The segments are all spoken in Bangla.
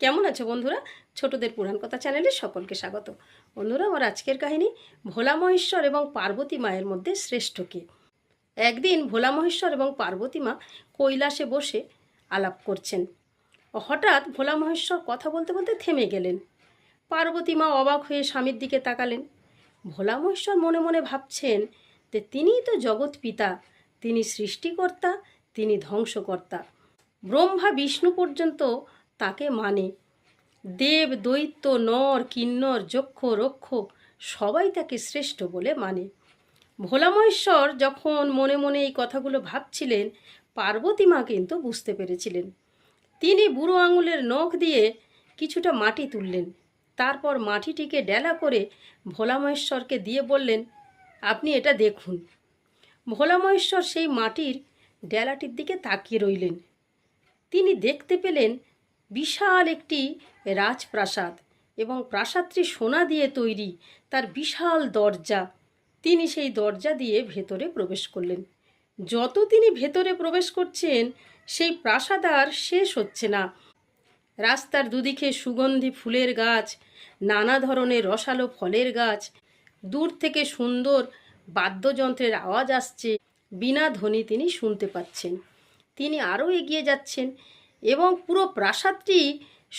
কেমন আছো বন্ধুরা? ছোটদের পুরাণ কথা চ্যানেলে সকলকে স্বাগত। বন্ধুরা, আমার আজকের কাহিনী ভোলা মহেশ্বর এবং পার্বতী মায়ের মধ্যে শ্রেষ্ঠ কে। একদিন ভোলা মহেশ্বর এবং পার্বতী মা কৈলাসে বসে আলাপ করছেন। হঠাৎ ভোলা মহেশ্বর কথা বলতে বলতে থেমে গেলেন। পার্বতী মা অবাক হয়ে স্বামীর দিকে তাকালেন। ভোলা মহেশ্বর মনে মনে ভাবছেন যে তিনিই তো জগৎ পিতা, তিনি সৃষ্টিকর্তা, তিনি ধ্বংসকর্তা। ব্রহ্মা বিষ্ণু পর্যন্ত তাকে মানে। দেব দৈত্য নর কিন্নর যক্ষ রক্ষ সবাই তাকে শ্রেষ্ঠ বলে মানে। ভোলা মহেশ্বর যখন মনে মনে এই কথাগুলো ভাবছিলেন, পার্বতী মা কিন্তু বুঝতে পেরেছিলেন। তিনি বুড়ো আঙুলের নখ দিয়ে কিছুটা মাটি তুললেন। তারপর মাটিটিকে ডেলা করে ভোলা মহেশ্বরকে দিয়ে বললেন, আপনি এটা দেখুন। ভোলা মহেশ্বর সেই মাটির ডেলাটির দিকে তাকিয়ে রইলেন। তিনি দেখতে পেলেন বিশাল একটি রাজপ্রাসাদ এবং প্রাসাদটি সোনা দিয়ে তৈরি, তার বিশাল দরজা। তিনি সেই দরজা দিয়ে ভেতরে প্রবেশ করলেন। যত তিনি ভেতরে প্রবেশ করছেন, সেই প্রাসাদ আর শেষ হচ্ছে না। রাস্তার দুদিকে সুগন্ধি ফুলের গাছ, নানা ধরনের রসালো ফলের গাছ, দূর থেকে সুন্দর বাদ্যযন্ত্রের আওয়াজ আসছে, বিনা ধ্বনি তিনি শুনতে পাচ্ছেন। তিনি আরও এগিয়ে যাচ্ছেন এবং পুরো প্রাসাদটি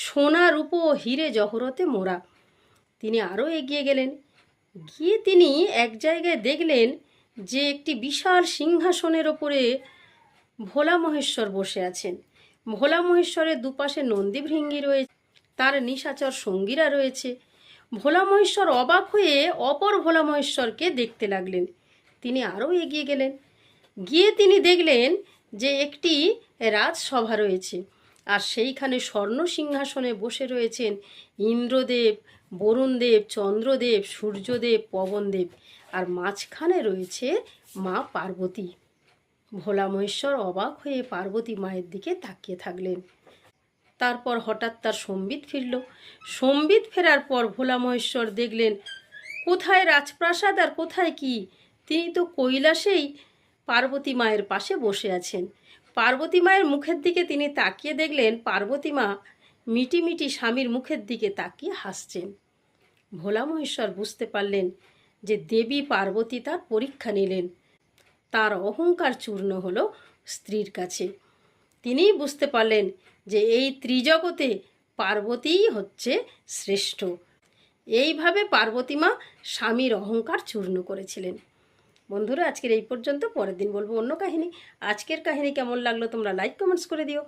সোনা রূপো ও হিরে জহরতে মোড়া। তিনি আরও এগিয়ে গেলেন। গিয়ে তিনি এক জায়গায় দেখলেন যে একটি বিশাল সিংহাসনের ওপরে ভোলা মহেশ্বর বসে আছেন। ভোলা মহেশ্বরের দুপাশে নন্দীভৃঙ্গি রয়েছে, তার নিশাচর সঙ্গীরা রয়েছে। ভোলা মহেশ্বর অবাক হয়ে অপর ভোলা মহেশ্বরকে দেখতে লাগলেন। তিনি আরও এগিয়ে গেলেন। গিয়ে তিনি দেখলেন যে একটি রাজসভা রয়েছে, আর সেইখানে স্বর্ণ সিংহাসনে বসে রয়েছেন ইন্দ্রদেব, বরুণদেব, চন্দ্রদেব, সূর্যদেব, পবনদেব, আর মাঝখানে রয়েছে মা পার্বতী। ভোলা মহেশ্বর অবাক হয়ে পার্বতী মায়ের দিকে তাকিয়ে থাকলেন। তারপর হঠাৎ তার সম্বিত ফিরল। সম্বিত ফেরার পর ভোলা মহেশ্বর দেখলেন কোথায় রাজপ্রাসাদ আর কোথায় কি। তিনি তো কৈলাসেই পার্বতী মায়ের পাশে বসে আছেন। পার্বতী মায়ের মুখের দিকে তিনি তাকিয়ে দেখলেন পার্বতী মা মিটিমিটি স্বামীর মুখের দিকে তাকিয়ে হাসছেন। ভোলা মহেশ্বর বুঝতে পারলেন যে দেবী পার্বতী তার পরীক্ষা নিলেন। তার অহংকার চূর্ণ হলো স্ত্রীর কাছে। তিনিই বুঝতে পারলেন যে এই ত্রিজগতে পার্বতীই হচ্ছে শ্রেষ্ঠ। এইভাবে পার্বতী মা স্বামীর অহংকার চূর্ণ করেছিলেন। বন্ধুরা, আজকের এই পর্যন্ত। পরের দিন বলবো অন্য কাহিনী। আজকের কাহিনী কেমন লাগলো তোমরা লাইক কমেন্টস করে দিও।